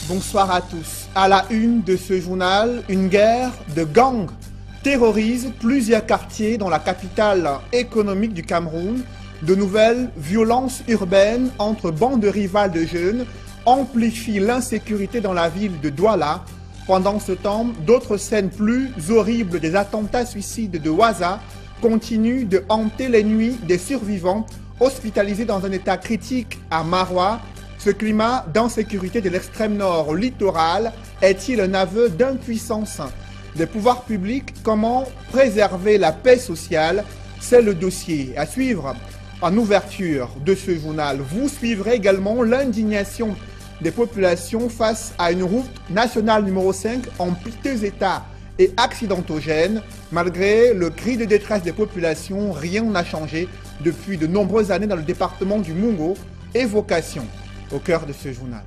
Bonsoir à tous. À la une de ce journal, une guerre de gangs terrorise plusieurs quartiers dans la capitale économique du Cameroun. De nouvelles violences urbaines entre bandes rivales de jeunes amplifient l'insécurité dans la ville de Douala. Pendant ce temps, d'autres scènes plus horribles des attentats suicides de Waza continuent de hanter les nuits des survivants hospitalisés dans un état critique à Maroua. Ce climat d'insécurité de l'extrême nord au littoral est-il un aveu d'impuissance des pouvoirs publics? Comment préserver la paix sociale? C'est le dossier à suivre en ouverture de ce journal. Vous suivrez également l'indignation des populations face à une route nationale numéro 5 en piteux état et accidentogène. Malgré le cri de détresse des populations, rien n'a changé depuis de nombreuses années dans le département du Mungo. Évocation au cœur de ce journal.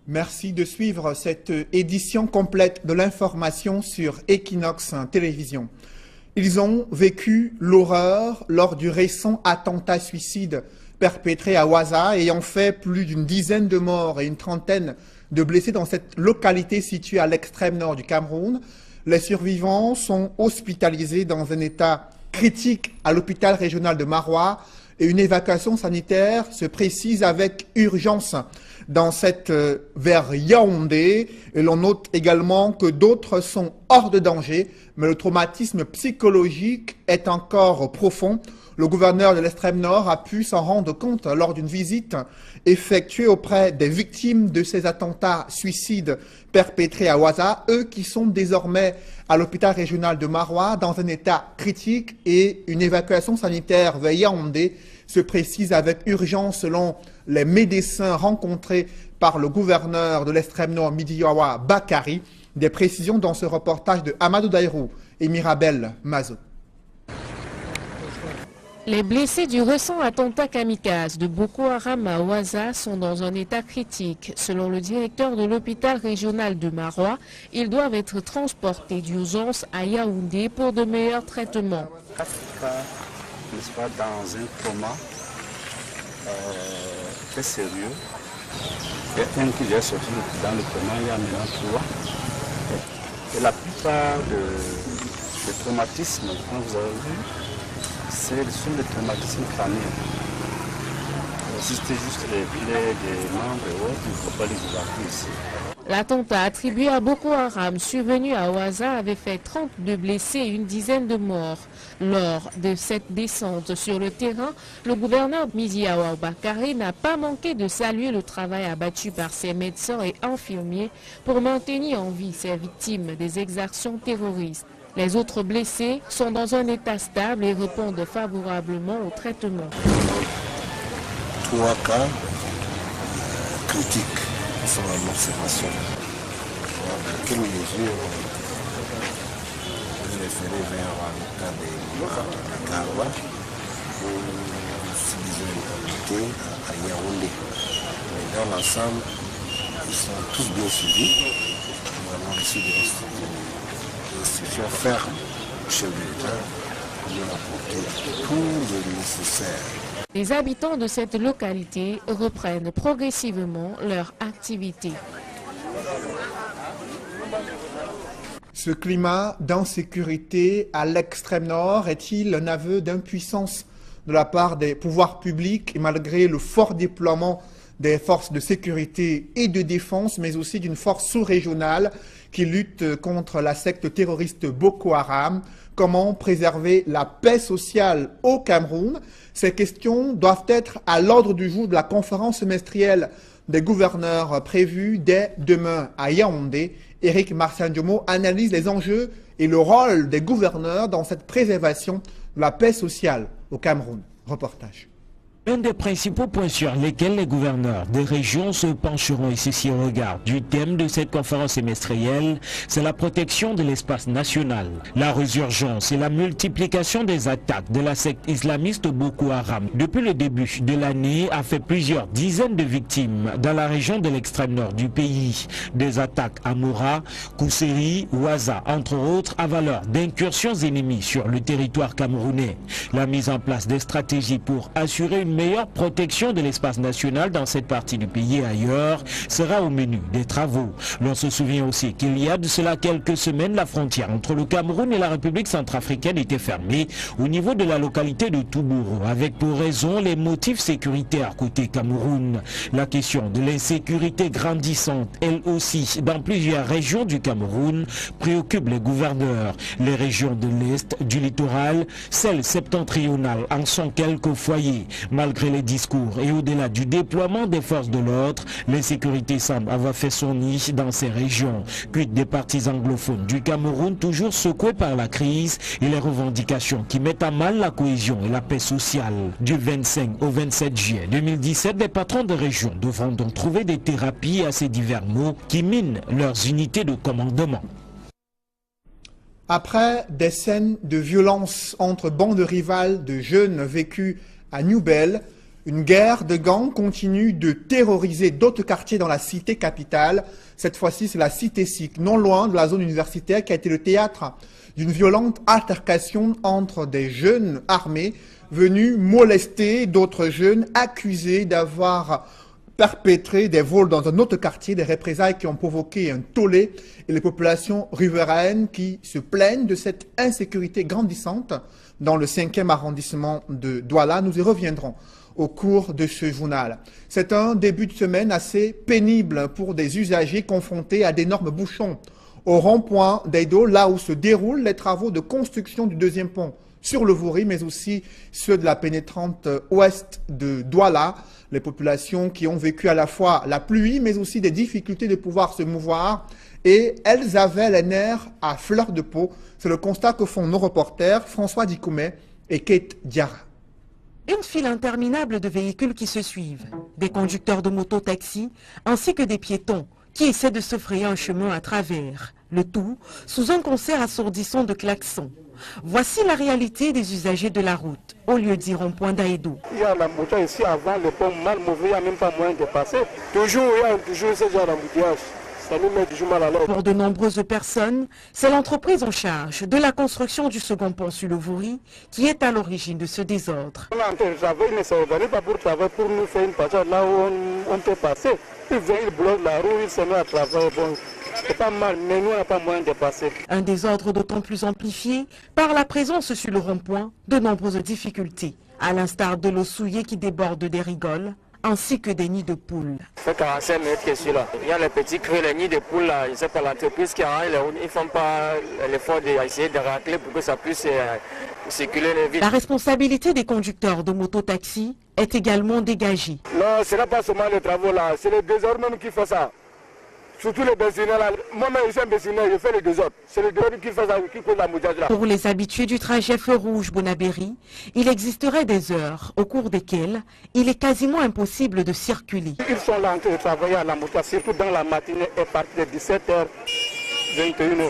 Merci de suivre cette édition complète de l'information sur Equinox Télévision. Ils ont vécu l'horreur lors du récent attentat suicide perpétré à Waza, ayant fait plus d'une dizaine de morts et une trentaine de blessés dans cette localité située à l'extrême nord du Cameroun. Les survivants sont hospitalisés dans un état critique à l'hôpital régional de Maroua et une évacuation sanitaire se précise avec urgence vers Yaoundé. Et l'on note également que d'autres sont hors de danger, mais le traumatisme psychologique est encore profond. Le gouverneur de l'extrême nord a pu s'en rendre compte lors d'une visite effectuée auprès des victimes de ces attentats suicides perpétrés à Waza, eux qui sont désormais à l'hôpital régional de Maroua dans un état critique, et une évacuation sanitaire vers Yaoundé se précise avec urgence selon les médecins rencontrés par le gouverneur de l'extrême nord Midiawa Bakari. Des précisions dans ce reportage de Amadou Daïrou et Mirabel Mazo. Les blessés du récent attentat kamikaze de Boko Haram à Waza sont dans un état critique. Selon le directeur de l'hôpital régional de Maroua, ils doivent être transportés d'urgence à Yaoundé pour de meilleurs traitements. 4 cas, n'est-ce pas, dans un coma très sérieux. Il y a un qui est sorti dans le coma, il y a maintenant 3. Et la plupart des traumatismes, comme vous avez vu, ce sont des traumatismes crâniens. Si c'était juste les plaies des membres et autres, il ne faut pas les évacuer ici. L'attentat attribué à Boko Haram survenu à Waza avait fait 32 blessés et une dizaine de morts. Lors de cette descente sur le terrain, le gouverneur Midiawa Bakari n'a pas manqué de saluer le travail abattu par ses médecins et infirmiers pour maintenir en vie ces victimes des exactions terroristes. Les autres blessés sont dans un état stable et répondent favorablement au traitement. 3 cas critiques sont en observation. Dans quelle mesure vous référez vers le cas de Garoua ou subissent une communauté à Yaoundé. Mais dans l'ensemble, ils sont tous bien suivis. Nous avons reçu des instructions fermes au chef de l'État pour leur apporter tout le nécessaire. Les habitants de cette localité reprennent progressivement leur activité. Ce climat d'insécurité à l'extrême nord est-il un aveu d'impuissance de la part des pouvoirs publics, et malgré le fort déploiement des forces de sécurité et de défense, mais aussi d'une force sous-régionale qui lutte contre la secte terroriste Boko Haram? Comment préserver la paix sociale au Cameroun? Ces questions doivent être à l'ordre du jour de la conférence semestrielle des gouverneurs prévue dès demain à Yaoundé. Éric Marsan-Diomo analyse les enjeux et le rôle des gouverneurs dans cette préservation de la paix sociale au Cameroun. Reportage. Un des principaux points sur lesquels les gouverneurs des régions se pencheront, et ceci au regard du thème de cette conférence semestrielle, c'est la protection de l'espace national. La résurgence et la multiplication des attaques de la secte islamiste Boko Haram depuis le début de l'année a fait plusieurs dizaines de victimes dans la région de l'extrême nord du pays. Des attaques à Moura, Kousséri, Ouaza, entre autres, à valeur d'incursions ennemies sur le territoire camerounais. La mise en place des stratégies pour assurer une meilleure protection de l'espace national dans cette partie du pays et ailleurs sera au menu des travaux. L'on se souvient aussi qu'il y a de cela quelques semaines, la frontière entre le Cameroun et la République centrafricaine était fermée au niveau de la localité de Toubouro, avec pour raison les motifs sécuritaires côté Cameroun. La question de l'insécurité grandissante, elle aussi, dans plusieurs régions du Cameroun, préoccupe les gouverneurs. Les régions de l'Est, du littoral, celles septentrionales en sont quelques foyers. Malgré les discours et au-delà du déploiement des forces de l'ordre, l'insécurité semble avoir fait son nid dans ces régions. Quid des partis anglophones du Cameroun, toujours secoués par la crise et les revendications qui mettent à mal la cohésion et la paix sociale. Du 25 au 27 juillet 2017, les patrons de région devront donc trouver des thérapies à ces divers maux qui minent leurs unités de commandement. Après des scènes de violence entre bandes rivales de jeunes vécues à New Bell, une guerre de gangs continue de terroriser d'autres quartiers dans la cité capitale. Cette fois-ci, c'est la cité SIC, non loin de la zone universitaire, qui a été le théâtre d'une violente altercation entre des jeunes armés venus molester d'autres jeunes accusés d'avoir perpétré des vols dans un autre quartier, des représailles qui ont provoqué un tollé et les populations riveraines qui se plaignent de cette insécurité grandissante dans le 5e arrondissement de Douala. Nous y reviendrons au cours de ce journal. C'est un début de semaine assez pénible pour des usagers confrontés à d'énormes bouchons au rond-point d'Eido, là où se déroulent les travaux de construction du deuxième pont sur le Vouri, mais aussi ceux de la pénétrante ouest de Douala. Les populations qui ont vécu à la fois la pluie, mais aussi des difficultés de pouvoir se mouvoir. Et elles avaient les nerfs à fleur de peau. C'est le constat que font nos reporters François Dikoumet et Kate Diarra. Une file interminable de véhicules qui se suivent, des conducteurs de moto-taxi ainsi que des piétons qui essaient de se frayer un chemin à travers. Le tout sous un concert assourdissant de klaxons. Voici la réalité des usagers de la route, au lieu dit rond-point d'Aïdou. Il y a la moto ici avant, le pont mal mauvais, il n'y a même pas moyen de passer. Toujours, il y a toujours ce genre d'embouteillage. Ça nous met toujours mal à l'aise. Pour de nombreuses personnes, c'est l'entreprise en charge de la construction du second pont sur le Vouri qui est à l'origine de ce désordre. On est en train de travailler, mais ça ne venait pas pour travailler, pour nous faire une passage là où on peut passer. Ils viennent, ils bloquent la roue, ils se mettent à travailler. Bon, c'est pas mal, mais nous, on n'a pas moyen de passer. Un désordre d'autant plus amplifié par la présence sur le rond-point de nombreuses difficultés, à l'instar de l'eau souillée qui déborde des rigoles, ainsi que des nids de poules. Ça fait 45 minutes que je suis là. Il y a les petits cris, les nids de poules là. Je ne sais pas, l'entreprise qui a, ils ne font pas l'effort d'essayer de racler pour que ça puisse circuler vite. La responsabilité des conducteurs de moto-taxi est également dégagée. Non, ce n'est pas seulement les travaux là, c'est les désordres même qui font ça. Surtout les benzineurs là. Moi-même, je suis un benzineur, je fais les désordres. C'est les désordres qui font ça, qui cause la mouillage là. Pour les habitués du trajet feu rouge Bonabéry, il existerait des heures au cours desquelles il est quasiment impossible de circuler. Ils sont là en train de travailler à la moto, surtout dans la matinée et à partir de 17h, 21h.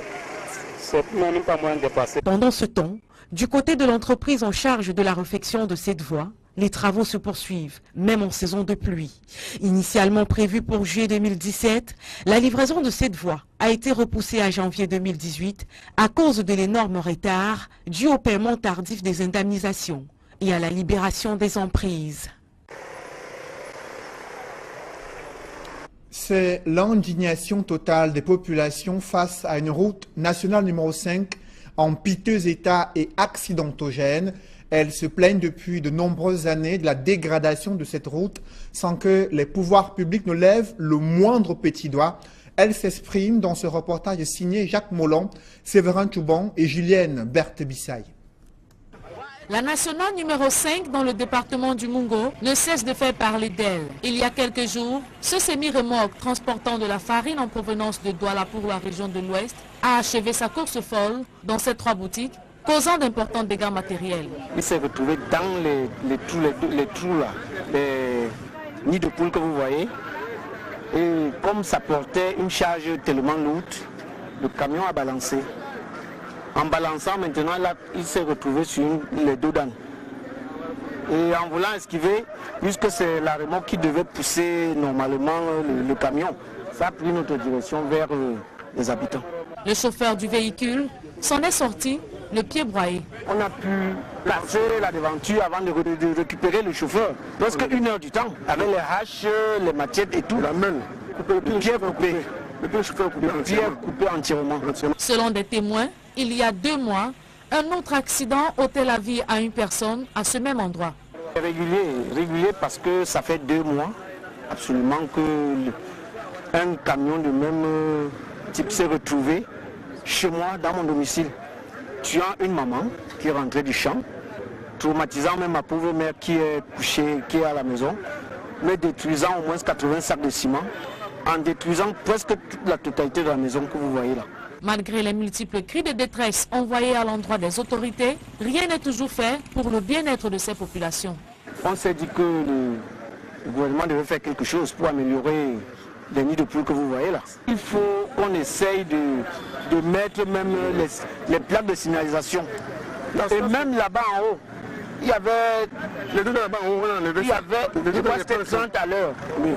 C'est même pas moyen de passer. Pendant ce temps, du côté de l'entreprise en charge de la réfection de cette voie, les travaux se poursuivent, même en saison de pluie. Initialement prévue pour juillet 2017, la livraison de cette voie a été repoussée à janvier 2018 à cause de l'énorme retard dû au paiement tardif des indemnisations et à la libération des emprises. C'est l'indignation totale des populations face à une route nationale numéro 5 en piteux état et accidentogène. Elles se plaignent depuis de nombreuses années de la dégradation de cette route sans que les pouvoirs publics ne lèvent le moindre petit doigt. Elles s'expriment dans ce reportage signé Jacques Mollon, Séverin Toubon et Julienne Berthe-Bissaille. La nationale numéro 5 dans le département du Mungo ne cesse de faire parler d'elle. Il y a quelques jours, ce semi-remorque transportant de la farine en provenance de Douala pour la région de l'Ouest a achevé sa course folle dans ces 3 boutiques, causant d'importants dégâts matériels. Il s'est retrouvé dans les trous là. des nids de poules que vous voyez. Et comme ça portait une charge tellement lourde, le camion a balancé. En balançant maintenant, là, il s'est retrouvé sur les dos d'âne. Et en voulant esquiver, puisque c'est la remorque qui devait pousser normalement le camion, ça a pris notre direction vers les habitants. Le chauffeur du véhicule s'en est sorti, le pied broyé. On a pu placer la devanture avant de récupérer le chauffeur. Presque 1 heure du temps, avec les haches, les machettes et tout. La main, le pied coupé. Le pied coupé entièrement. Selon des témoins, il y a 2 mois, un autre accident ôtait la vie à une personne à ce même endroit. Régulier parce que ça fait 2 mois, absolument, que un camion de même type s'est retrouvé chez moi, dans mon domicile, tuant une maman qui est rentrée du champ, traumatisant même ma pauvre mère qui est couchée, qui est à la maison, mais détruisant au moins 80 sacs de ciment, en détruisant presque toute la totalité de la maison que vous voyez là. Malgré les multiples cris de détresse envoyés à l'endroit des autorités, rien n'est toujours fait pour le bien-être de ces populations. On s'est dit que le gouvernement devait faire quelque chose pour améliorer les nids de poules que vous voyez là. Il faut qu'on essaye de mettre même les plaques de signalisation. Et même là-bas en haut, il y avait... Les deux là-bas en haut, il y avait 30 à l'heure. Oui.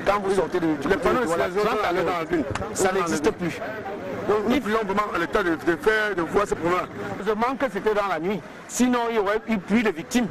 Quand vous sortez de... Les panneaux de signalisation dans la ville, ça n'existe plus. Donc nous voulons vraiment à l'état de voir ce problème. Je manque que c'était dans la nuit. Sinon, il y aurait eu plus de victimes.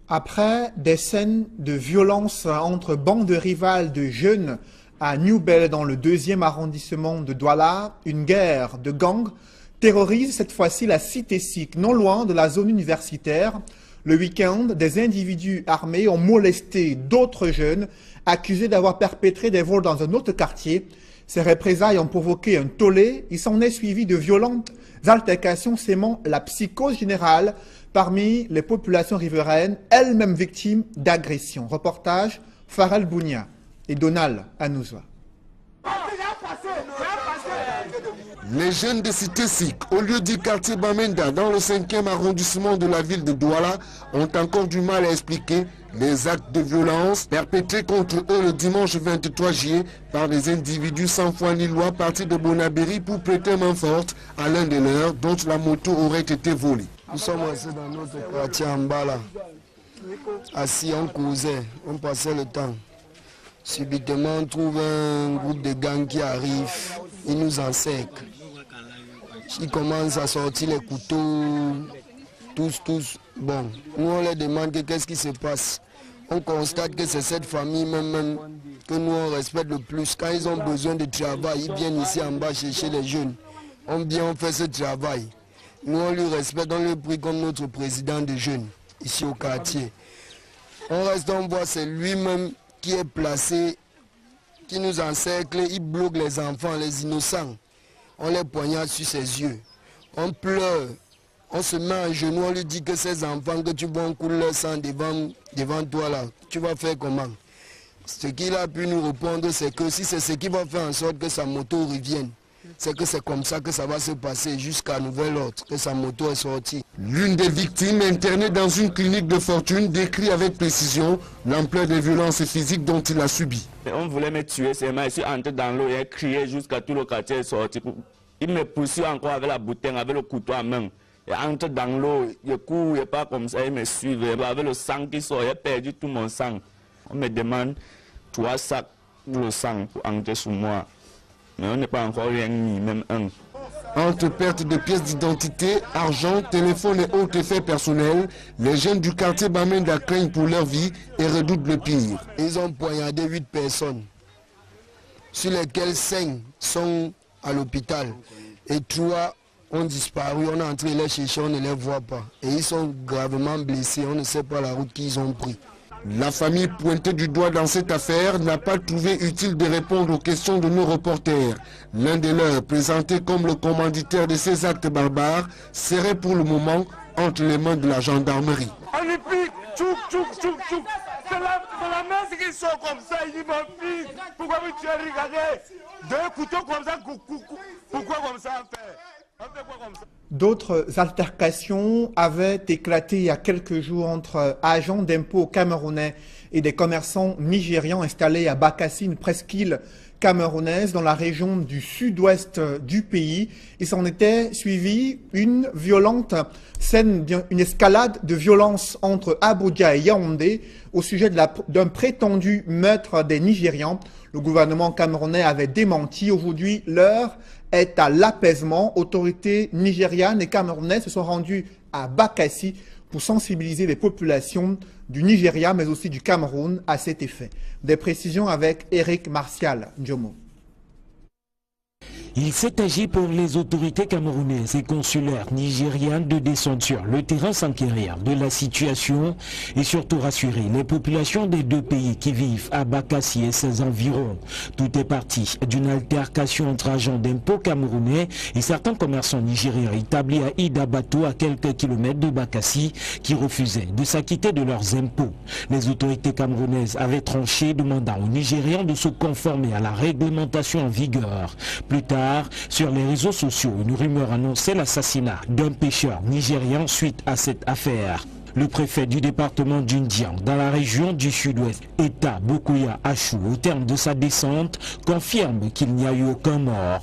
Après des scènes de violence entre bandes rivales de jeunes à New Bel dans le 2e arrondissement de Douala, une guerre de gangs terrorise cette fois-ci la cité sikh, non loin de la zone universitaire. Le week-end, des individus armés ont molesté d'autres jeunes accusés d'avoir perpétré des vols dans un autre quartier. Ces représailles ont provoqué un tollé. Il s'en est suivi de violentes altercations sémant la psychose générale parmi les populations riveraines, elles-mêmes victimes d'agressions. Reportage Farel Bounia et Donald Anouzwa. Les jeunes de Cité Sikh, au lieu du quartier Bamenda, dans le 5e arrondissement de la ville de Douala, ont encore du mal à expliquer les actes de violence perpétrés contre eux le dimanche 23 juillet par des individus sans foi ni loi partis de Bonabéry pour prêter main forte à l'un des leurs dont la moto aurait été volée. Nous sommes restés dans notre quartier en bas là, assis, on causait, on passait le temps. Subitement, on trouve un groupe de gangs qui arrive, ils nous encerclent. Ils commencent à sortir les couteaux, tous. Bon, nous on leur demande qu'est-ce qui se passe. On constate que c'est cette famille même que nous on respecte le plus. Quand ils ont besoin de travail, ils viennent ici en bas chercher les jeunes. On fait ce travail. Nous on lui respecte, on le prie comme notre président de jeunes, ici au quartier. On reste, on voit, c'est lui-même qui est placé, qui nous encercle, il bloque les enfants, les innocents. On les poignarde sur ses yeux. On pleure, on se met à genoux, on lui dit que ces enfants que tu vois en couler leur sang devant toi là, tu vas faire comment? Ce qu'il a pu nous répondre, c'est que si c'est ce qui va faire en sorte que sa moto revienne, c'est que c'est comme ça que ça va se passer jusqu'à nouvel ordre, que sa moto est sortie. L'une des victimes internée dans une clinique de fortune décrit avec précision l'ampleur des violences physiques dont il a subi. On voulait me tuer, c'est moi, je suis entré dans l'eau et crié jusqu'à tout le quartier est sorti. Il me poursuit encore avec la bouteille, avec le couteau à main. Il entre dans l'eau, il court, il pas comme ça, il me suit. Avec le sang qui sort, il a perdu tout mon sang. On me demande 3 sacs pour le sang pour entrer sur moi. Mais on n'est pas encore rien mis, même un. Entre perte de pièces d'identité, argent, téléphone et autres effets personnels, les jeunes du quartier Bamenda craignent pour leur vie et redoutent le pire. Ils ont poignardé 8 personnes, sur lesquelles 5 sont à l'hôpital et 3 ont disparu. On est entré les chercher, on ne les voit pas. Et ils sont gravement blessés, on ne sait pas la route qu'ils ont pris. La famille pointée du doigt dans cette affaire n'a pas trouvé utile de répondre aux questions de nos reporters. L'un de leurs, présenté comme le commanditaire de ces actes barbares, serait pour le moment entre les mains de la gendarmerie. On lui pique, tchouk. C'est la main qui sort comme ça, il dit mon fils, pourquoi vous tuez, regardez, 2 couteaux comme ça, pourquoi comme ça on fait quoi comme ça? D'autres altercations avaient éclaté il y a quelques jours entre agents d'impôts camerounais et des commerçants nigérians installés à Bakassi, une presqu'île camerounaise dans la région du sud-ouest du pays. Il s'en était suivi une violente scène, une escalade de violence entre Abuja et Yaoundé au sujet d'un prétendu meurtre des Nigérians. Le gouvernement camerounais avait démenti. Aujourd'hui, l'heure est à l'apaisement. Autorités nigérianes et camerounaises se sont rendues à Bakassi pour sensibiliser les populations du Nigeria, mais aussi du Cameroun à cet effet. Des précisions avec Eric Martial Ndjomo. Il s'est agi pour les autorités camerounaises et consulaires nigérianes de descendre sur le terrain, s'enquérir de la situation et surtout rassurer les populations des deux pays qui vivent à Bakassi et ses environs. Tout est parti d'une altercation entre agents d'impôts camerounais et certains commerçants nigériens établis à Idabato, à quelques kilomètres de Bakassi, qui refusaient de s'acquitter de leurs impôts. Les autorités camerounaises avaient tranché, demandant aux Nigérians de se conformer à la réglementation en vigueur. Plus tard, sur les réseaux sociaux, une rumeur annonçait l'assassinat d'un pêcheur nigérian suite à cette affaire. Le préfet du département d'Undian, dans la région du sud-ouest, Eta Bokuya Achou, au terme de sa descente, confirme qu'il n'y a eu aucun mort.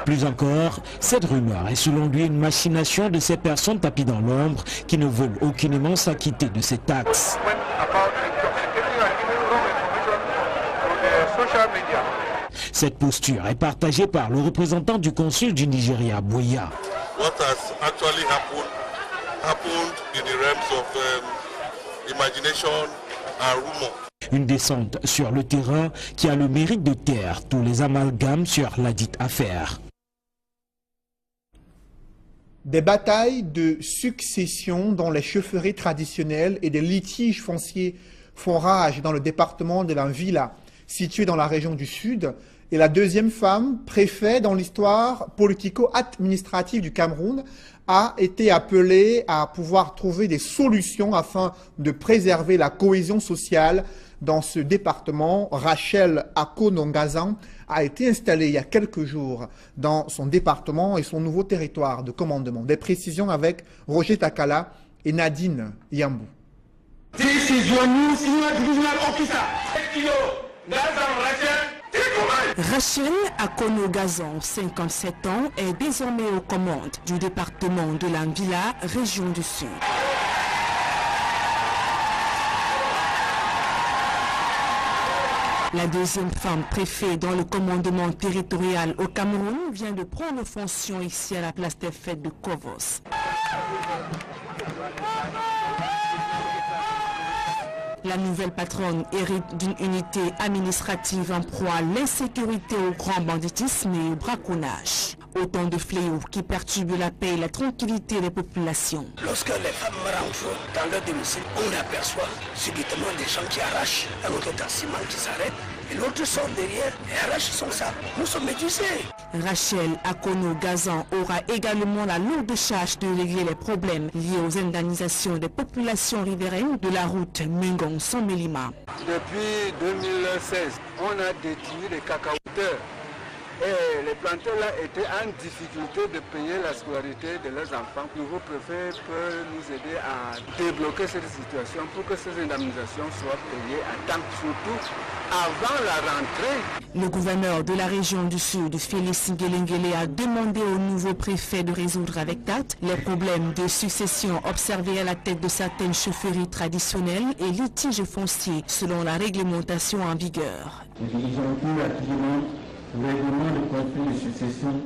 Plus encore, cette rumeur est selon lui une machination de ces personnes tapies dans l'ombre qui ne veulent aucunement s'acquitter de ces taxes. Cette posture est partagée par le représentant du consul du Nigeria, Boya. What has actually happened in the realms of imagination and rumor. Une descente sur le terrain qui a le mérite de taire tous les amalgames sur la dite affaire. Des batailles de succession dans les chefferies traditionnelles et des litiges fonciers font rage dans le département de la Villa, situé dans la région du Sud, et la deuxième femme préfet dans l'histoire politico-administrative du Cameroun a été appelée à pouvoir trouver des solutions afin de préserver la cohésion sociale dans ce département. Rachel Akono-Ngazan a été installée il y a quelques jours dans son département et son nouveau territoire de commandement. Des précisions avec Roger Takala et Nadine Yambou. Rachel Akono-Ngazan, 57 ans, est désormais aux commandes du département de la Villa, région du Sud. La deuxième femme préfet dans le commandement territorial au Cameroun vient de prendre fonction ici à la place des fêtes de Kovos. La nouvelle patronne hérite d'une unité administrative en proie à l'insécurité, au grand banditisme et au braconnage. Autant de fléaux qui perturbent la paix et la tranquillité des populations. Lorsque les femmes rentrent dans leur domicile, on aperçoit subitement des gens qui arrachent un autre taximent qui s'arrête et l'autre sort derrière et arrache son sac. Nous sommes médusés. Rachel Akono-Ngazan aura également la lourde charge de régler les problèmes liés aux indemnisations des populations riveraines de la route Mingon-Somelima. Depuis 2016, on a détruit les cacaoteurs. Et les planteurs-là étaient en difficulté de payer la scolarité de leurs enfants. Le nouveau préfet peut nous aider à débloquer cette situation pour que ces indemnisations soient payées à temps, surtout avant la rentrée. Le gouverneur de la région du Sud, Félix Ngelengele, a demandé au nouveau préfet de résoudre avec date les problèmes de succession observés à la tête de certaines chefferies traditionnelles et litiges fonciers selon la réglementation en vigueur. Le règlement de conflit de succession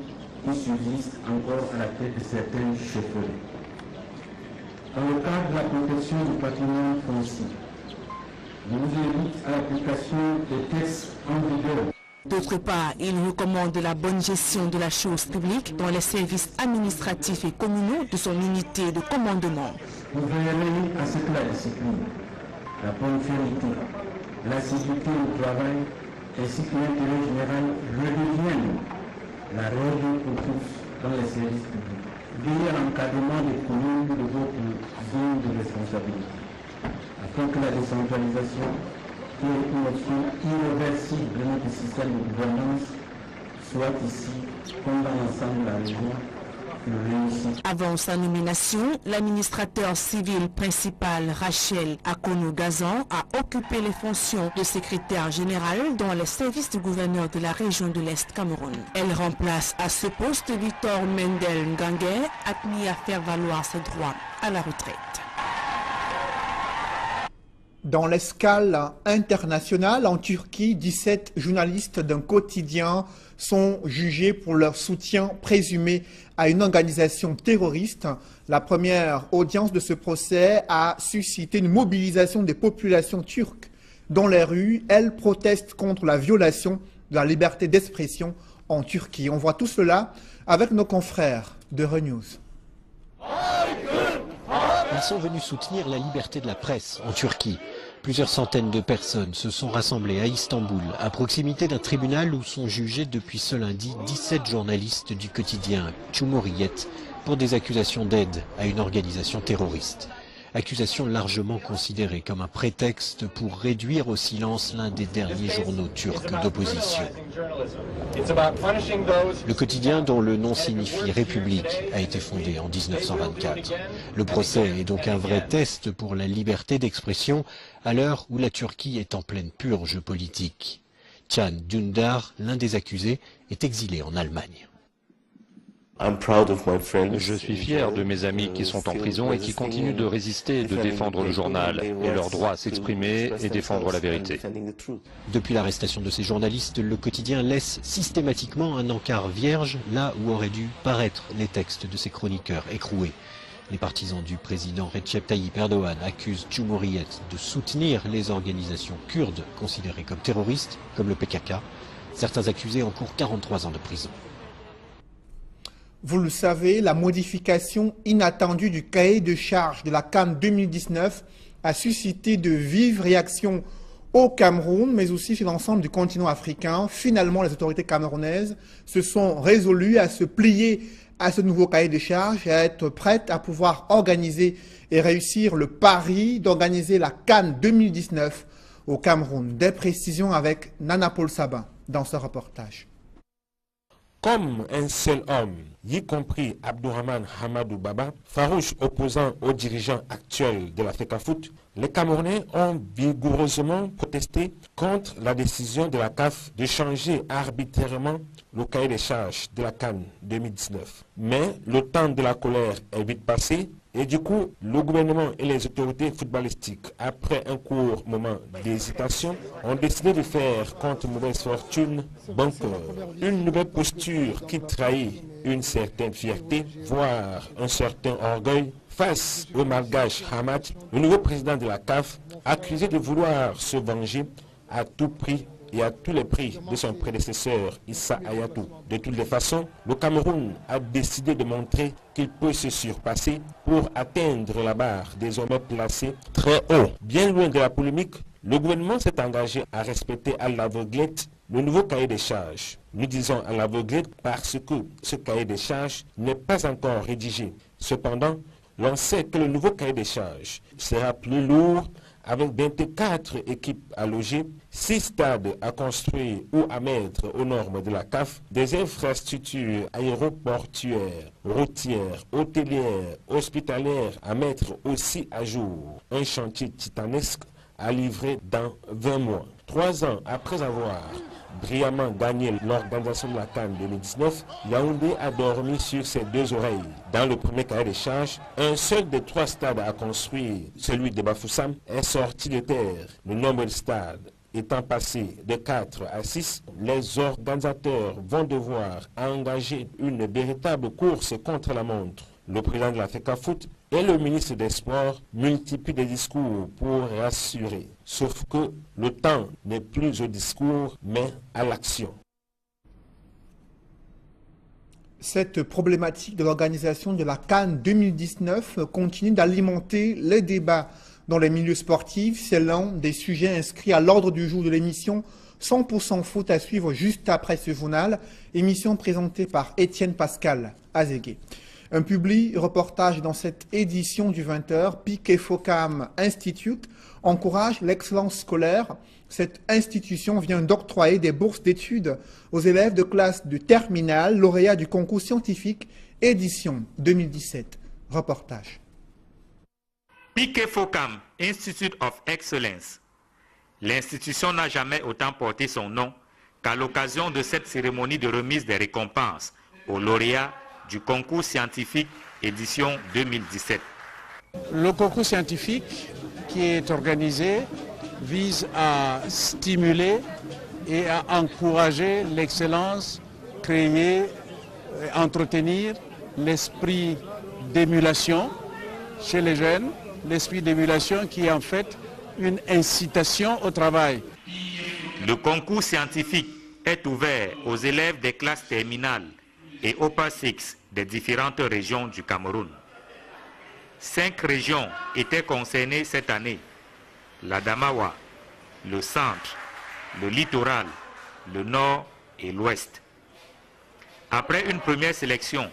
qui subsiste encore à la tête de certaines chefferies. Dans le cadre de la protection du patrimoine foncier, je vous invite à l'application des textes en vigueur. D'autre part, il recommande la bonne gestion de la chose publique dans les services administratifs et communaux de son unité de commandement. Vous veillerez à ce que la discipline, la ponctualité, la sécurité au travail ainsi que l'intérêt général redeviennent la règle pour tous dans les services publics. Veillez à l'encadrement des communes de votre zone de responsabilité, afin que la décentralisation qui est une option irréversible de notre système de gouvernance, soit ici, comme dans l'ensemble de la région, avant sa nomination, l'administrateur civil principal Rachel Akono-Gazan a occupé les fonctions de secrétaire général dans les services du gouverneur de la région de l'Est Cameroun. Elle remplace à ce poste Victor Mendel Ngangue, admis à faire valoir ses droits à la retraite. Dans l'escale internationale en Turquie, 17 journalistes d'un quotidien sont jugés pour leur soutien présumé à une organisation terroriste. La première audience de ce procès a suscité une mobilisation des populations turques dans les rues. Elles protestent contre la violation de la liberté d'expression en Turquie. On voit tout cela avec nos confrères de Renews. Ils sont venus soutenir la liberté de la presse en Turquie. Plusieurs centaines de personnes se sont rassemblées à Istanbul, à proximité d'un tribunal où sont jugés depuis ce lundi 17 journalistes du quotidien Cumhuriyet pour des accusations d'aide à une organisation terroriste. Accusations largement considérées comme un prétexte pour réduire au silence l'un des derniers journaux turcs d'opposition. Le quotidien, dont le nom signifie République, a été fondé en 1924. Le procès est donc un vrai test pour la liberté d'expression à l'heure où la Turquie est en pleine purge politique. Can Dündar, l'un des accusés, est exilé en Allemagne. Je suis fier de mes amis qui sont en prison et qui continuent de résister et de défendre le journal et leur droit à s'exprimer et défendre la vérité. Depuis l'arrestation de ces journalistes, le quotidien laisse systématiquement un encart vierge là où auraient dû paraître les textes de ses chroniqueurs écroués. Les partisans du président Recep Tayyip Erdogan accusent Cumhuriyet de soutenir les organisations kurdes considérées comme terroristes, comme le PKK. Certains accusés encourent 43 ans de prison. Vous le savez, la modification inattendue du cahier de charges de la CAN 2019 a suscité de vives réactions au Cameroun, mais aussi sur l'ensemble du continent africain. Finalement, les autorités camerounaises se sont résolues à se plier à ce nouveau cahier de charges et à être prêtes à pouvoir organiser et réussir le pari d'organiser la CAN 2019 au Cameroun. Des précisions avec Nana Paul Sabin dans ce reportage. Comme un seul homme, y compris Abdourahmane Hamadou Baba, farouche opposant aux dirigeants actuels de la FECAFOOT, les Camerounais ont vigoureusement protesté contre la décision de la CAF de changer arbitrairement le cahier des charges de la CAN 2019. Mais le temps de la colère est vite passé et du coup, le gouvernement et les autorités footballistiques, après un court moment d'hésitation, ont décidé de faire contre mauvaise fortune bon cœur. Une nouvelle posture qui trahit une certaine fierté, voire un certain orgueil, face au malgache Hamad, le nouveau président de la CAF, accusé de vouloir se venger à tout prix et à tous les prix de son prédécesseur Issa Hayatou. De toutes les façons, le Cameroun a décidé de montrer qu'il peut se surpasser pour atteindre la barre désormais placée très haut. Bien loin de la polémique, le gouvernement s'est engagé à respecter à l'aveuglette le nouveau cahier des charges. Nous disons à l'aveuglette parce que ce cahier des charges n'est pas encore rédigé. Cependant, l'on sait que le nouveau cahier des charges sera plus lourd, avec 24 équipes à loger, 6 stades à construire ou à mettre aux normes de la CAF, des infrastructures aéroportuaires, routières, hôtelières, hospitalières à mettre aussi à jour. Un chantier titanesque à livrer dans 20 mois. 3 ans après avoir brillamment gagné l'organisation de la CAN 2019, Yaoundé a dormi sur ses 2 oreilles. Dans le premier cahier des charges, un seul des 3 stades à construire, celui de Bafoussam, est sorti de terre. Le nombre de stades étant passé de 4 à 6, les organisateurs vont devoir engager une véritable course contre la montre. Le président de la FECAFOOT et le ministre des Sports multiplient des discours pour rassurer. Sauf que le temps n'est plus au discours, mais à l'action. Cette problématique de l'organisation de la CAN 2019 continue d'alimenter les débats dans les milieux sportifs. C'est l'un des sujets inscrits à l'ordre du jour de l'émission 100% foot à suivre juste après ce journal. Émission présentée par Étienne Pascal Azégué. Un public reportage dans cette édition du 20h, Piquet Focam Institute encourage l'excellence scolaire. Cette institution vient d'octroyer des bourses d'études aux élèves de classe de terminale, lauréats du concours scientifique édition 2017. Reportage. Piquet Focam Institute of Excellence. L'institution n'a jamais autant porté son nom qu'à l'occasion de cette cérémonie de remise des récompenses aux lauréats du concours scientifique édition 2017. Le concours scientifique qui est organisé vise à stimuler et à encourager l'excellence, créer, entretenir l'esprit d'émulation chez les jeunes, l'esprit d'émulation qui est en fait une incitation au travail. Le concours scientifique est ouvert aux élèves des classes terminales et Upper 6 des différentes régions du Cameroun. 5 régions étaient concernées cette année: l'Adamawa, le centre, le littoral, le nord et l'ouest. Après une première sélection,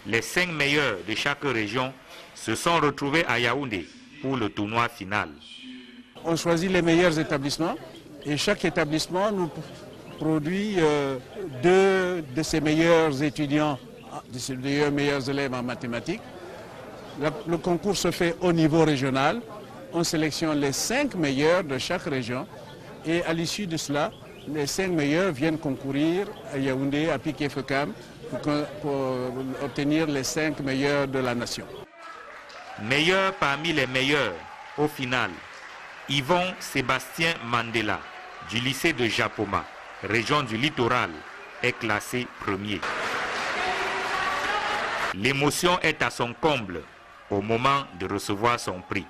les 5 meilleurs de chaque région se sont retrouvés à Yaoundé pour le tournoi final. On choisit les meilleurs établissements et chaque établissement nous produit 2 de ses meilleurs étudiants, de ses meilleurs élèves en mathématiques. Le concours se fait au niveau régional. On sélectionne les 5 meilleurs de chaque région et à l'issue de cela, les 5 meilleurs viennent concourir à Yaoundé, à Piquet Focam, pour obtenir les 5 meilleurs de la nation. Meilleur parmi les meilleurs, au final, Yvon Sébastien Mandela, du lycée de Japoma, région du littoral, est classé premier. L'émotion est à son comble au moment de recevoir son prix.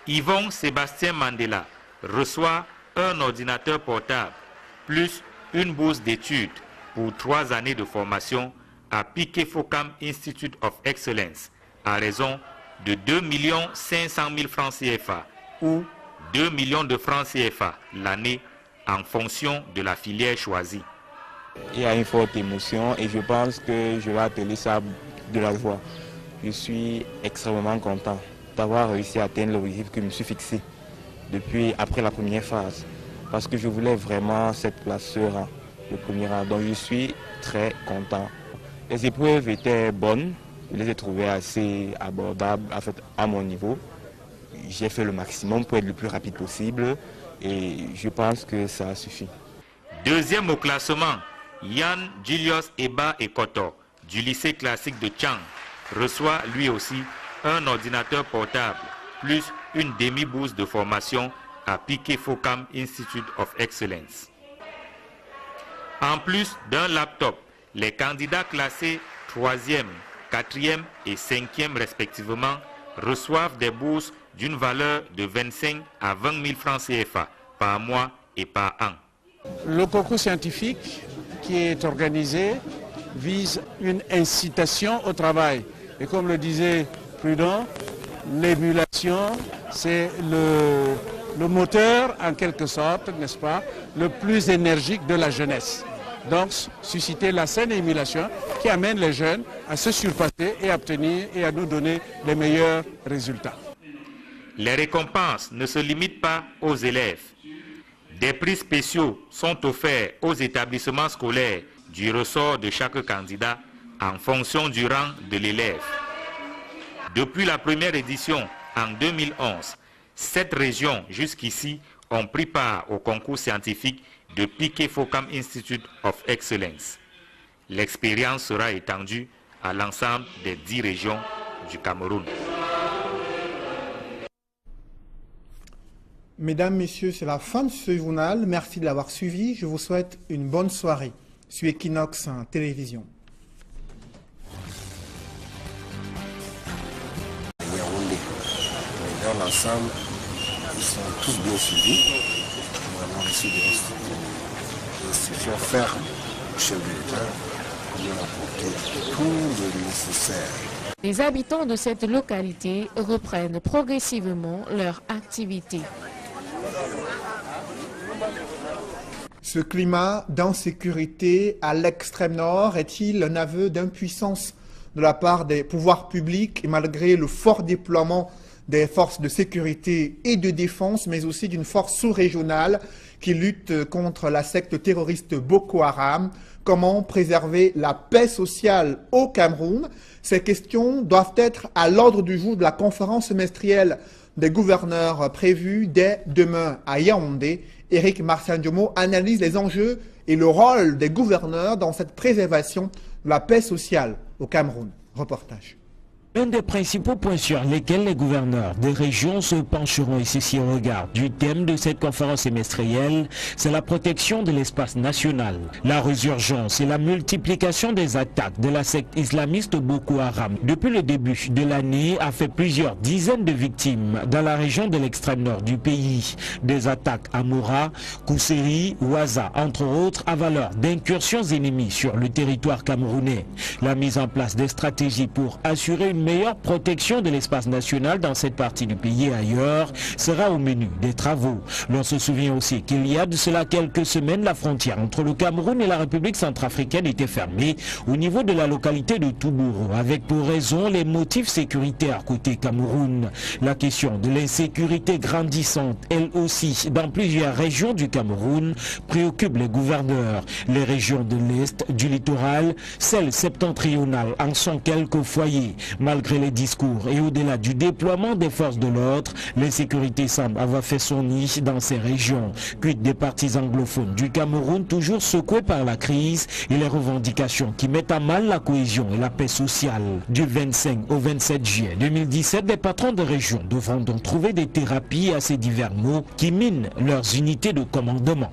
Yvon Sébastien Mandela reçoit un ordinateur portable plus une bourse d'études pour 3 années de formation à Piquet Focam Institute of Excellence à raison de 2 500 000 francs CFA ou 2 millions de francs CFA l'année en fonction de la filière choisie. Il y a une forte émotion et je pense que je vais appeler ça de la joie. Je suis extrêmement content d'avoir réussi à atteindre l'objectif que je me suis fixé après la première phase. Parce que je voulais vraiment cette place sur le premier rang. Donc je suis très content. Les épreuves étaient bonnes, je les ai trouvées assez abordables en fait, à mon niveau. J'ai fait le maximum pour être le plus rapide possible et je pense que ça suffit. Deuxième au classement, Yann Julius Eba Ekoto du lycée classique de Tchang reçoit lui aussi un ordinateur portable plus une demi-bourse de formation à Piquet Focam Institute of Excellence. En plus d'un laptop, les candidats classés 3e, 4e et 5e respectivement reçoivent des bourses d'une valeur de 25 à 20 000 francs CFA par mois et par an. Le concours scientifique qui est organisé vise une incitation au travail. Et comme le disait Prudent, l'émulation, c'est le moteur, en quelque sorte, n'est-ce pas, le plus énergique de la jeunesse. Donc, susciter la saine émulation qui amène les jeunes à se surpasser et à obtenir et à nous donner les meilleurs résultats. Les récompenses ne se limitent pas aux élèves. Des prix spéciaux sont offerts aux établissements scolaires du ressort de chaque candidat en fonction du rang de l'élève. Depuis la première édition en 2011, 7 régions jusqu'ici ont pris part au concours scientifique de Piquet Focam Institute of Excellence. L'expérience sera étendue à l'ensemble des 10 régions du Cameroun. Mesdames, Messieurs, c'est la fin de ce journal. Merci de l'avoir suivi. Je vous souhaite une bonne soirée sur Equinox Télévision. Dans l'ensemble, ils sont tous bien suivis. Nous avons reçu des instructions fermes du chef de l'État pour nous apporter tout le nécessaire. Les habitants de cette localité reprennent progressivement leur activité. Ce climat d'insécurité à l'extrême nord est-il un aveu d'impuissance de la part des pouvoirs publics et malgré le fort déploiement des forces de sécurité et de défense, mais aussi d'une force sous-régionale qui lutte contre la secte terroriste Boko Haram? Comment préserver la paix sociale au Cameroun? Ces questions doivent être à l'ordre du jour de la conférence semestrielle des gouverneurs prévue dès demain à Yaoundé. Éric Marsan-Diomo analyse les enjeux et le rôle des gouverneurs dans cette préservation de la paix sociale au Cameroun. Reportage. L'un des principaux points sur lesquels les gouverneurs des régions se pencheront ici au regard du thème de cette conférence semestrielle, c'est la protection de l'espace national. La résurgence et la multiplication des attaques de la secte islamiste Boko Haram depuis le début de l'année a fait plusieurs dizaines de victimes dans la région de l'extrême nord du pays. Des attaques à Moura, Kousséri, Ouaza, entre autres, à valeur d'incursions ennemies sur le territoire camerounais. La mise en place des stratégies pour assurer une meilleure protection de l'espace national dans cette partie du pays et ailleurs sera au menu des travaux. L'on se souvient aussi qu'il y a de cela quelques semaines, la frontière entre le Cameroun et la République centrafricaine était fermée au niveau de la localité de Toubouro, avec pour raison les motifs sécuritaires côté Cameroun. La question de l'insécurité grandissante, elle aussi, dans plusieurs régions du Cameroun, préoccupe les gouverneurs. Les régions de l'Est, du littoral, celles septentrionales en sont quelques foyers. Malgré les discours et au-delà du déploiement des forces de l'ordre, l'insécurité semble avoir fait son nid dans ces régions. Quid des partis anglophones du Cameroun toujours secoués par la crise et les revendications qui mettent à mal la cohésion et la paix sociale. Du 25 au 27 juillet 2017, les patrons de région devront donc trouver des thérapies à ces divers maux qui minent leurs unités de commandement.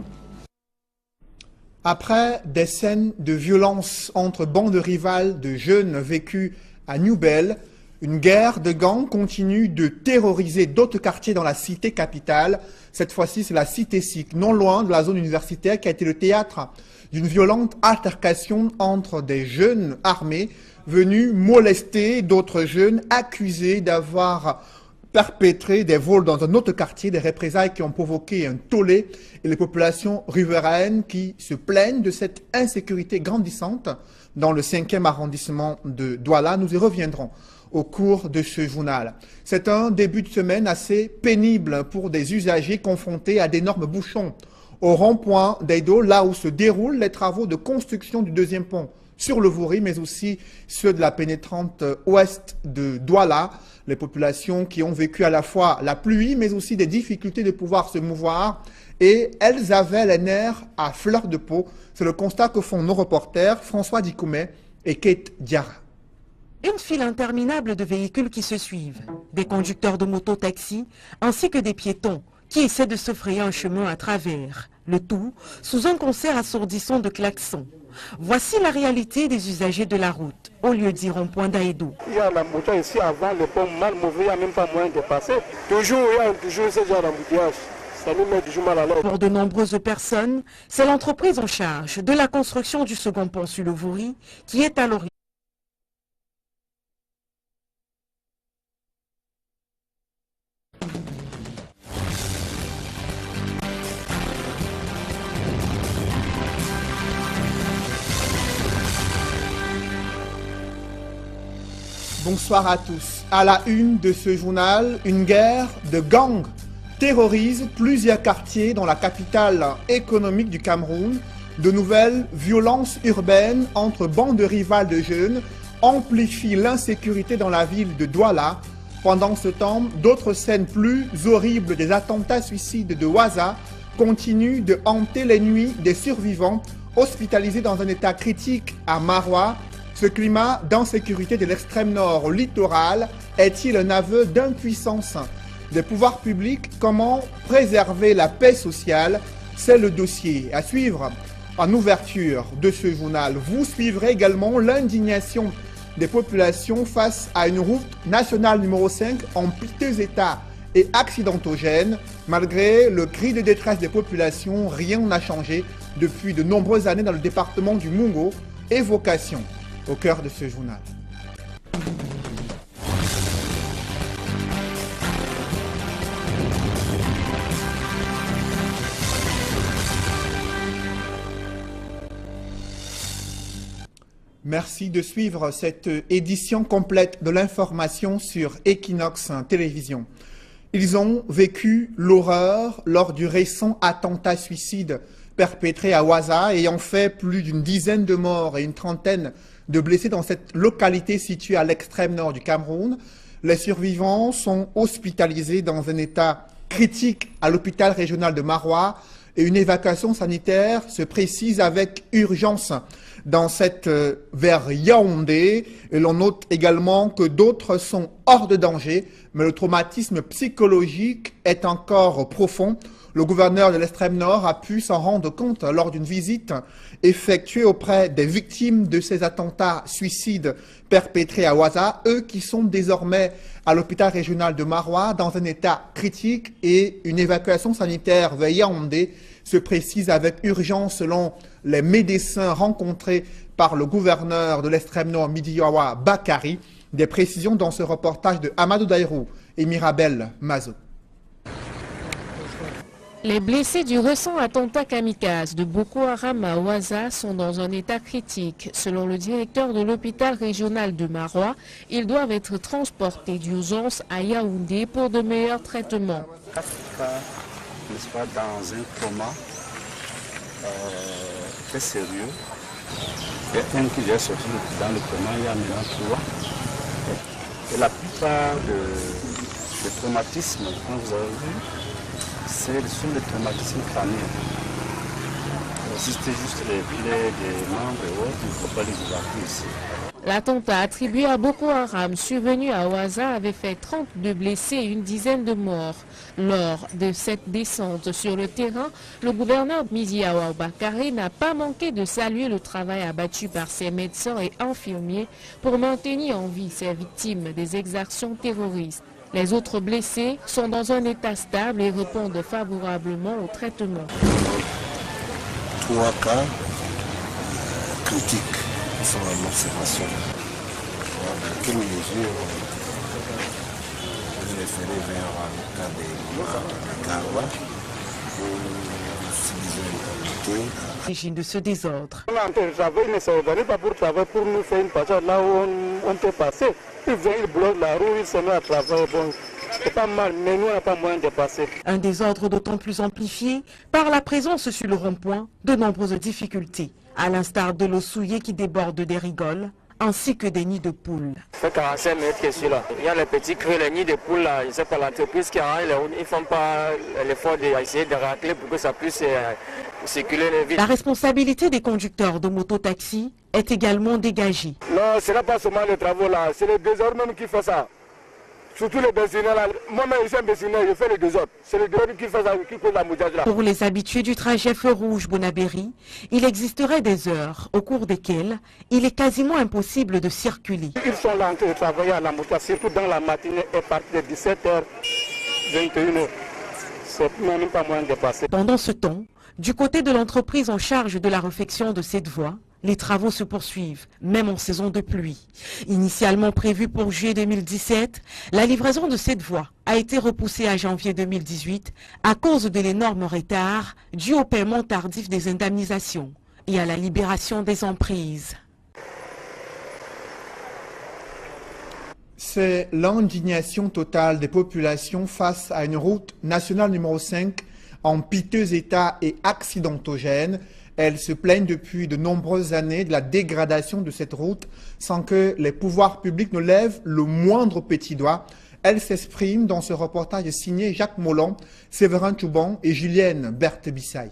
Après des scènes de violence entre bandes rivales de jeunes vécues à Newbel, une guerre de gangs continue de terroriser d'autres quartiers dans la cité capitale. Cette fois-ci, c'est la cité SIC, non loin de la zone universitaire, qui a été le théâtre d'une violente altercation entre des jeunes armés venus molester d'autres jeunes accusés d'avoir perpétré des vols dans un autre quartier, des représailles qui ont provoqué un tollé et les populations riveraines qui se plaignent de cette insécurité grandissante dans le 5e arrondissement de Douala. Nous y reviendrons au cours de ce journal. C'est un début de semaine assez pénible pour des usagers confrontés à d'énormes bouchons au rond-point d'Eido, là où se déroulent les travaux de construction du deuxième pont sur le Vouri, mais aussi ceux de la pénétrante ouest de Douala. Les populations qui ont vécu à la fois la pluie, mais aussi des difficultés de pouvoir se mouvoir, et elles avaient les nerfs à fleur de peau. C'est le constat que font nos reporters François Dikoumé et Kate Diarra. Une file interminable de véhicules qui se suivent, des conducteurs de moto-taxi ainsi que des piétons qui essaient de se frayer un chemin à travers, le tout sous un concert assourdissant de klaxons. Voici la réalité des usagers de la route, au lieu d'y rond-point d'Aïdou. Il y a la moto ici avant, le pont mal mauvais, il n'y a même pas moyen de passer. Toujours, il y a toujours ce genre d'embouteillage. Ça nous met toujours mal à l'aise. Pour de nombreuses personnes, c'est l'entreprise en charge de la construction du second pont sur le Vouri qui est à l'origine. Bonsoir à tous. À la une de ce journal, une guerre de gangs terrorise plusieurs quartiers dans la capitale économique du Cameroun. De nouvelles violences urbaines entre bandes rivales de jeunes amplifient l'insécurité dans la ville de Douala. Pendant ce temps, d'autres scènes plus horribles des attentats suicides de Ouaza continuent de hanter les nuits des survivants hospitalisés dans un état critique à Maroua. Ce climat d'insécurité de l'extrême nord au littoral est-il un aveu d'impuissance des pouvoirs publics? Comment préserver la paix sociale? C'est le dossier à suivre en ouverture de ce journal. Vous suivrez également l'indignation des populations face à une route nationale numéro 5 en piteux état et accidentogène. Malgré le cri de détresse des populations, rien n'a changé depuis de nombreuses années dans le département du Mungo. Évocation au cœur de ce journal. Merci de suivre cette édition complète de l'information sur Equinox Télévision. Ils ont vécu l'horreur lors du récent attentat suicide perpétré à Ouaza, ayant fait plus d'une dizaine de morts et une trentaine de blessés dans cette localité située à l'extrême nord du Cameroun. Les survivants sont hospitalisés dans un état critique à l'hôpital régional de Maroua et une évacuation sanitaire se précise avec urgence vers Yaoundé. Et l'on note également que d'autres sont hors de danger, mais le traumatisme psychologique est encore profond. Le gouverneur de l'extrême nord a pu s'en rendre compte lors d'une visite effectuée auprès des victimes de ces attentats suicides perpétrés à Ouaza, eux qui sont désormais à l'hôpital régional de Maroua dans un état critique, et une évacuation sanitaire vers Yaoundé se précise avec urgence selon les médecins rencontrés par le gouverneur de l'extrême nord Midiawa Bakari. Des précisions dans ce reportage de Amadou Daïrou et Mirabel Mazo. Les blessés du récent attentat kamikaze de Boko Haram à Ouaza sont dans un état critique. Selon le directeur de l'hôpital régional de Maroua, ils doivent être transportés d'urgence à Yaoundé pour de meilleurs traitements. N'est-ce pas, dans un coma très sérieux. Il y a un qui est sorti dans le coma il y a maintenant 3. Et la plupart des traumatismes, quand vous avez vu, ce sont des traumatismes crâniens. Si c'était juste les plaies des membres et autres, il ne faut pas les évacuer ici. L'attentat attribué à Boko Haram survenu à Ouaza avait fait 32 blessés et une dizaine de morts. Lors de cette descente sur le terrain, le gouverneur Midiawa Bakari n'a pas manqué de saluer le travail abattu par ses médecins et infirmiers pour maintenir en vie ces victimes des exactions terroristes. Les autres blessés sont dans un état stable et répondent favorablement au traitement. 3 cas critiques sont en observation. Dans quelle mesure vous référez vers le cas de Garoua où s'ils ont été L'origine de ce désordre. On est en train de travailler, mais ça ne venait pas pour travailler, pour nous faire une passage là où on peut passer. Ils viennent, ils bloquent la rue, ils se mettent à travailler. Bon, c'est pas mal, mais nous, on n'a pas moyen de passer. Un désordre d'autant plus amplifié par la présence sur le rond-point de nombreuses difficultés, à l'instar de l'eau souillée qui déborde des rigoles, ainsi que des nids de poules. Ça fait 45 minutes que je suis là. Il y a les petits cris, les nids de poules là. Je ne sais pas, l'entreprise qui a, ils ne font pas l'effort d'essayer de racler pour que ça puisse circuler les vides. La responsabilité des conducteurs de moto-taxi est également dégagée. Non, ce n'est pas seulement les travaux là, c'est les désordres même qui font ça. Surtout les bézinaires là. Moi-même, je suis un bézinaire, je fais les désordres. C'est les désordres qui font ça, qui cause la mouillage là. Pour les habitués du trajet feu rouge Bonabéry, il existerait des heures au cours desquelles il est quasiment impossible de circuler. Ils sont là en train de travailler à la moto, surtout dans la matinée et partir de 17h, 21h. C'est même pas moyen de passer. Pendant ce temps, du côté de l'entreprise en charge de la réfection de cette voie, les travaux se poursuivent, même en saison de pluie. Initialement prévue pour juillet 2017, la livraison de cette voie a été repoussée à janvier 2018 à cause de l'énorme retard dû au paiement tardif des indemnisations et à la libération des emprises. C'est l'indignation totale des populations face à une route nationale numéro 5 en piteux état et accidentogène. Elles se plaignent depuis de nombreuses années de la dégradation de cette route sans que les pouvoirs publics ne lèvent le moindre petit doigt. Elles s'expriment dans ce reportage signé Jacques Molon, Séverin Chouban et Julienne Berthe-Bissaye.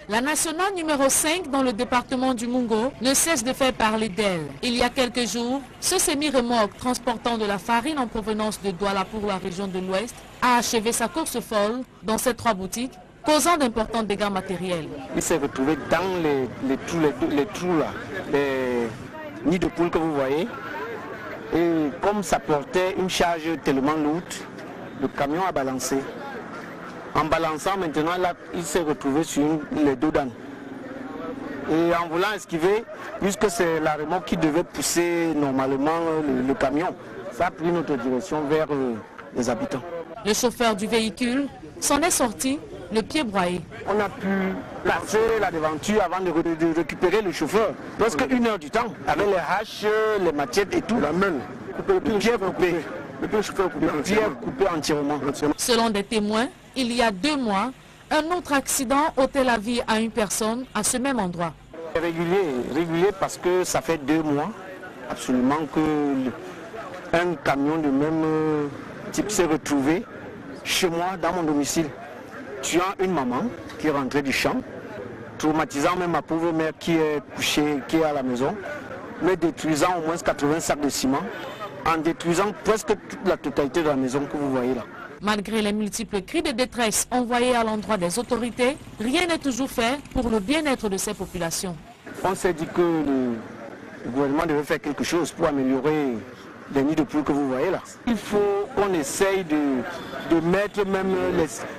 La nationale numéro 5 dans le département du Mungo ne cesse de faire parler d'elle. Il y a quelques jours, ce semi-remorque transportant de la farine en provenance de Douala pour la région de l'Ouest a achevé sa course folle dans ces 3 boutiques, causant d'importants dégâts matériels. Il s'est retrouvé dans les trous là, les nids de poules que vous voyez. Et comme ça portait une charge tellement lourde, le camion a balancé. En balançant maintenant, là, il s'est retrouvé sur les 2 d'âne. Et en voulant esquiver, puisque c'est la remorque qui devait pousser normalement le camion, ça a pris notre direction vers les habitants. Le chauffeur du véhicule s'en est sorti le pied broyé. On a pu placer la devanture avant de récupérer le chauffeur. Presque 1 heure du temps, avec les haches, les machettes et tout. La main, le pied coupé. Le pied coupé entièrement. Selon des témoins, il y a 2 mois, un autre accident ôtait la vie à une personne à ce même endroit. Régulier parce que ça fait 2 mois, absolument, que un camion de même type s'est retrouvé chez moi, dans mon domicile, tuant une maman qui est rentrée du champ, traumatisant même ma pauvre mère qui est couchée, qui est à la maison, mais détruisant au moins 80 sacs de ciment, en détruisant presque toute la totalité de la maison que vous voyez là. Malgré les multiples cris de détresse envoyés à l'endroit des autorités, rien n'est toujours fait pour le bien-être de ces populations. On s'est dit que le gouvernement devait faire quelque chose pour améliorer les nids de poules que vous voyez là. Il faut qu'on essaye de mettre même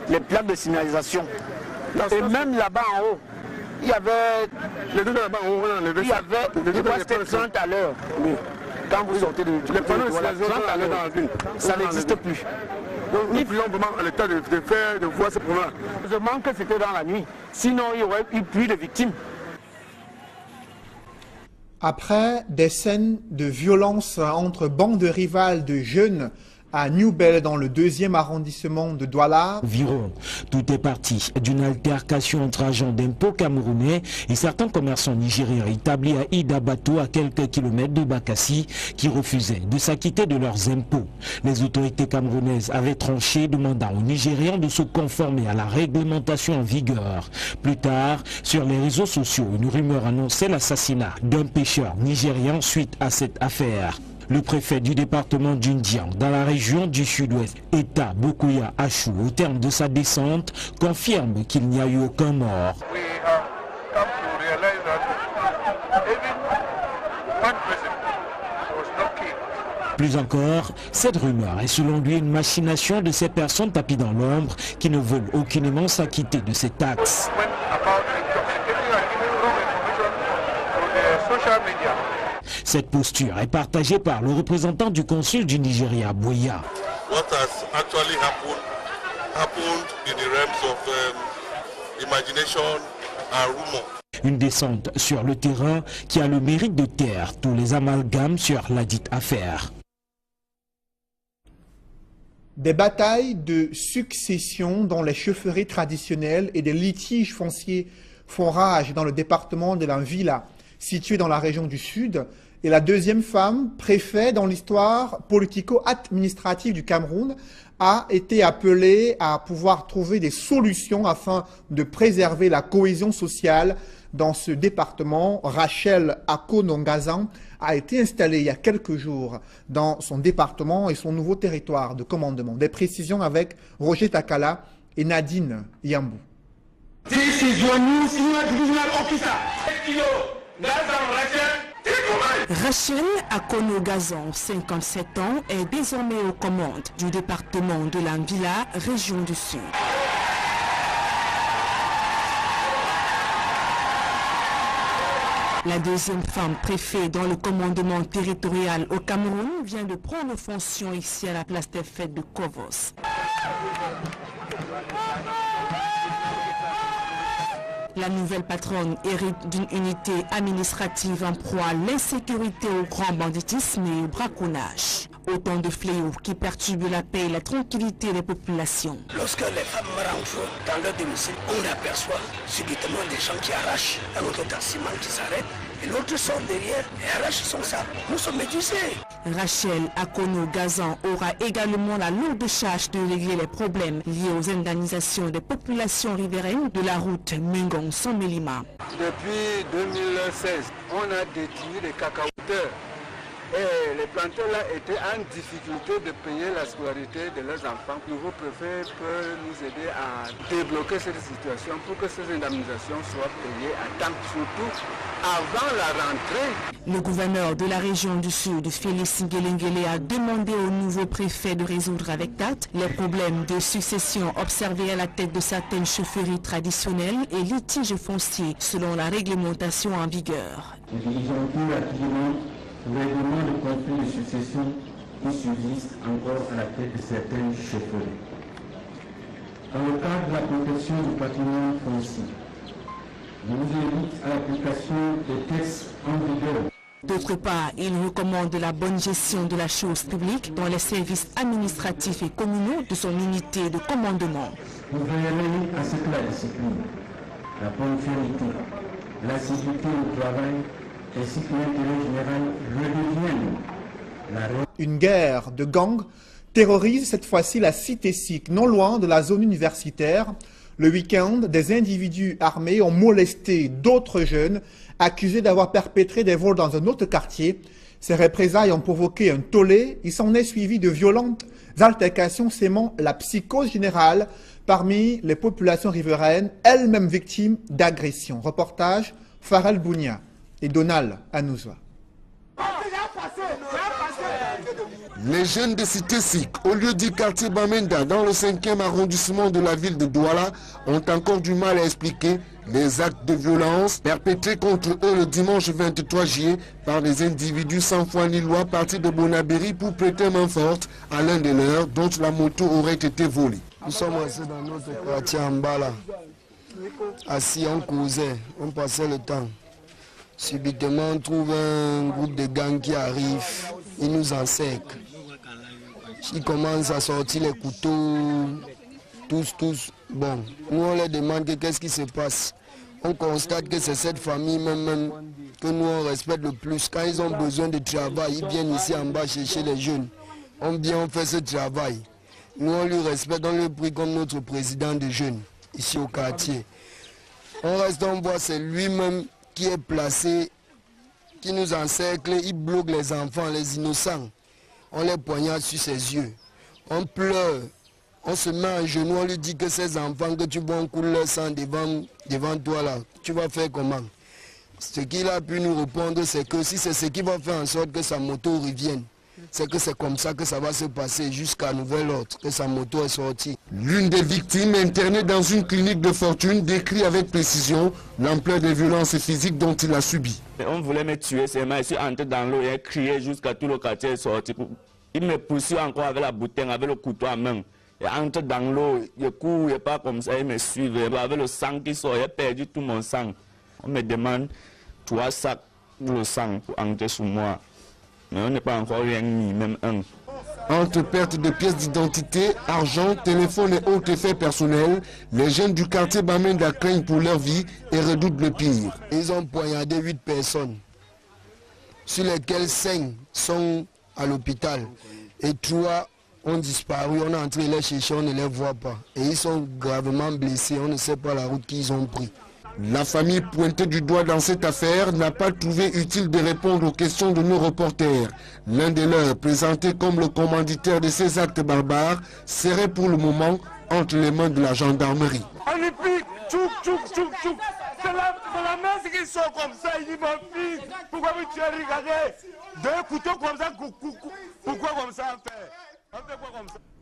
les plaques de signalisation. Et même là-bas en haut, il y avait les deux là-bas en haut, il y avait 30 à l'heure. Quand vous sortez de les panneaux de signalisation à l'heure dans la ville, ça n'existe plus. Donc nous voulons vraiment à l'état de voir ce problème. Je manque que c'était dans la nuit, sinon il y aurait eu plus de victimes. Après des scènes de violence entre bandes rivales de jeunes à New Bel dans le 2e arrondissement de Douala. Environ. Tout est parti d'une altercation entre agents d'impôts camerounais et certains commerçants nigériens établis à Idabato, à quelques kilomètres de Bakassi, qui refusaient de s'acquitter de leurs impôts. Les autorités camerounaises avaient tranché, demandant aux Nigérians de se conformer à la réglementation en vigueur. Plus tard, sur les réseaux sociaux, une rumeur annonçait l'assassinat d'un pêcheur nigérian suite à cette affaire. Le préfet du département d'Undian, dans la région du sud-ouest, Eta Bokoya Achou, au terme de sa descente, confirme qu'il n'y a eu aucun mort. Plus encore, cette rumeur est selon lui une machination de ces personnes tapies dans l'ombre qui ne veulent aucunement s'acquitter de ces taxes. Cette posture est partagée par le représentant du consul du Nigeria, Boya. What has actually happened in the realms of imagination and rumor. Une descente sur le terrain qui a le mérite de taire tous les amalgames sur la dite affaire. Des batailles de succession dans les chefferies traditionnelles et des litiges fonciers font rage dans le département de la Villa, situé dans la région du Sud, et la 2e femme préfet dans l'histoire politico-administrative du Cameroun a été appelée à pouvoir trouver des solutions afin de préserver la cohésion sociale dans ce département. Rachel Akono-Ngazan a été installée il y a quelques jours dans son département et son nouveau territoire de commandement. Des précisions avec Roger Takala et Nadine Yambou. Rachel Akono-Ngazan, 57 ans, est désormais aux commandes du département de la Villa, région du Sud. La 2e femme préfet dans le commandement territorial au Cameroun vient de prendre fonction ici à la place des fêtes de Kovos. La nouvelle patronne hérite d'une unité administrative en proie à l'insécurité, au grand banditisme et au braconnage. Autant de fléaux qui perturbent la paix et la tranquillité des populations. Lorsque les femmes rentrent dans leur domicile, on aperçoit subitement des gens qui arrachent un autotaximent qui s'arrête et l'autre sort derrière et arrache son sac. Nous sommes médusés. Rachel Akono-Ngazan aura également la lourde charge de régler les problèmes liés aux indemnisations des populations riveraines de la route Mingon-Somelima. Depuis 2016, on a détruit les cacaoteurs. Et les planteurs là étaient en difficulté de payer la scolarité de leurs enfants. Le nouveau préfet peut nous aider à débloquer cette situation pour que ces indemnisations soient payées à temps, surtout avant la rentrée. Le gouverneur de la région du Sud, Félix Ngelengele, a demandé au nouveau préfet de résoudre avec date les problèmes de succession observés à la tête de certaines chefferies traditionnelles et litiges fonciers selon la réglementation en vigueur. Le règlement de conflit de succession qui subsiste encore à la tête de certaines chefferies. dans le cadre de la protection du patrimoine foncier. Je vous invite à l'application des textes en vigueur. D'autre part, il recommande la bonne gestion de la chose publique dans les services administratifs et communaux de son unité de commandement. Vous veillerez à ce que la discipline, la ponctualité, l'assiduité au travail ainsi que l'intérêt général redeviennent la règle. Une guerre de gangs terrorise cette fois-ci la cité sikh, non loin de la zone universitaire. Le week-end, des individus armés ont molesté d'autres jeunes accusés d'avoir perpétré des vols dans un autre quartier. Ces représailles ont provoqué un tollé. Il s'en est suivi de violentes altercations sémant la psychose générale parmi les populations riveraines, elles-mêmes victimes d'agressions. Reportage Farel Bounia et Donald Anouzwa. Les jeunes de cité sikh, au lieu du quartier Bamenda, dans le 5e arrondissement de la ville de Douala, ont encore du mal à expliquer les actes de violence perpétrés contre eux le dimanche 23 juillet par des individus sans foi ni loi partis de Bonabéry pour prêter main forte à l'un des leurs dont la moto aurait été volée. Nous sommes restés dans notre quartier en bas là, assis, on causait, on passait le temps. Subitement, on trouve un groupe de gangs qui arrive, ils nous encerclent. Ils commencent à sortir les couteaux, tous. Bon, nous on leur demande qu'est-ce qui se passe. On constate que c'est cette famille même que nous on respecte le plus. Quand ils ont besoin de travail, ils viennent ici en bas chercher les jeunes. On vient, on fait ce travail. Nous on lui respecte, on le prie comme notre président de jeunes, ici au quartier. On reste, on voit, c'est lui-même qui est placé, qui nous encercle, il bloque les enfants, les innocents. On les poignarde sur ses yeux. On pleure, on se met à genoux, on lui dit que ces enfants que tu vois, on coule leur sang devant toi là, tu vas faire comment? Ce qu'il a pu nous répondre, c'est que si c'est ce qui va faire en sorte que sa moto revienne, c'est que c'est comme ça que ça va se passer jusqu'à nouvel ordre, que sa moto est sortie. L'une des victimes internée dans une clinique de fortune décrit avec précision l'ampleur des violences physiques dont il a subi. On voulait me tuer, c'est moi, je suis entré dans l'eau et crié jusqu'à tout le quartier est sorti. Il me poursuit encore avec la bouteille, avec le couteau à main. Il entre dans l'eau, il court, il pas comme ça, il me suit. Avec le sang qui sort, il a perdu tout mon sang. On me demande 3 sacs pour le sang pour entrer sur moi. Mais on n'est pas encore rien mis, même un. Entre perte de pièces d'identité, argent, téléphone et autres effets personnels, les jeunes du quartier Bamenda craignent pour leur vie et redoutent le pire. Ils ont poignardé 8 personnes, sur lesquelles 5 sont à l'hôpital et 3 ont disparu. On est entré les chercher, on ne les voit pas. Et ils sont gravement blessés, on ne sait pas la route qu'ils ont pris. La famille pointée du doigt dans cette affaire n'a pas trouvé utile de répondre aux questions de nos reporters. L'un de leurs, présenté comme le commanditaire de ces actes barbares, serait pour le moment entre les mains de la gendarmerie. On y pique, tchouk. C'est la main qui sort comme ça, il dit mon fils, pourquoi tu as regardé 2 couteaux comme ça, pourquoi comme ça on fait?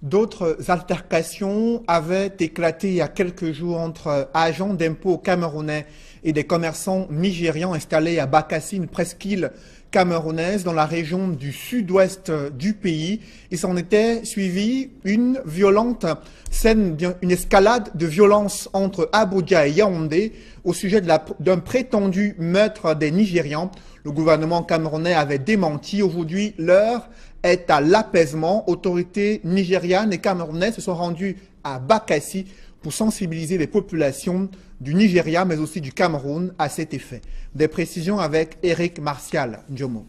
D'autres altercations avaient éclaté il y a quelques jours entre agents d'impôts camerounais et des commerçants nigérians installés à Bakassi, une presqu'île camerounaise dans la région du sud-ouest du pays. Il s'en était suivi une violente scène, une escalade de violence entre Abuja et Yaoundé au sujet d'un prétendu meurtre des Nigérians. Le gouvernement camerounais avait démenti. Aujourd'hui, l'heure est à l'apaisement. Autorités nigérianes et camerounaises se sont rendues à Bakassi pour sensibiliser les populations du Nigeria, mais aussi du Cameroun à cet effet. Des précisions avec Eric Martial Ndjomo.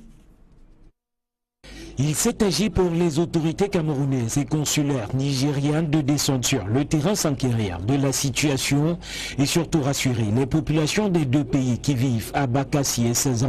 Il s'est agi pour les autorités camerounaises et consulaires nigérianes de descendre sur le terrain, s'enquérir de la situation et surtout rassurer les populations des 2 pays qui vivent à Bakassi et ses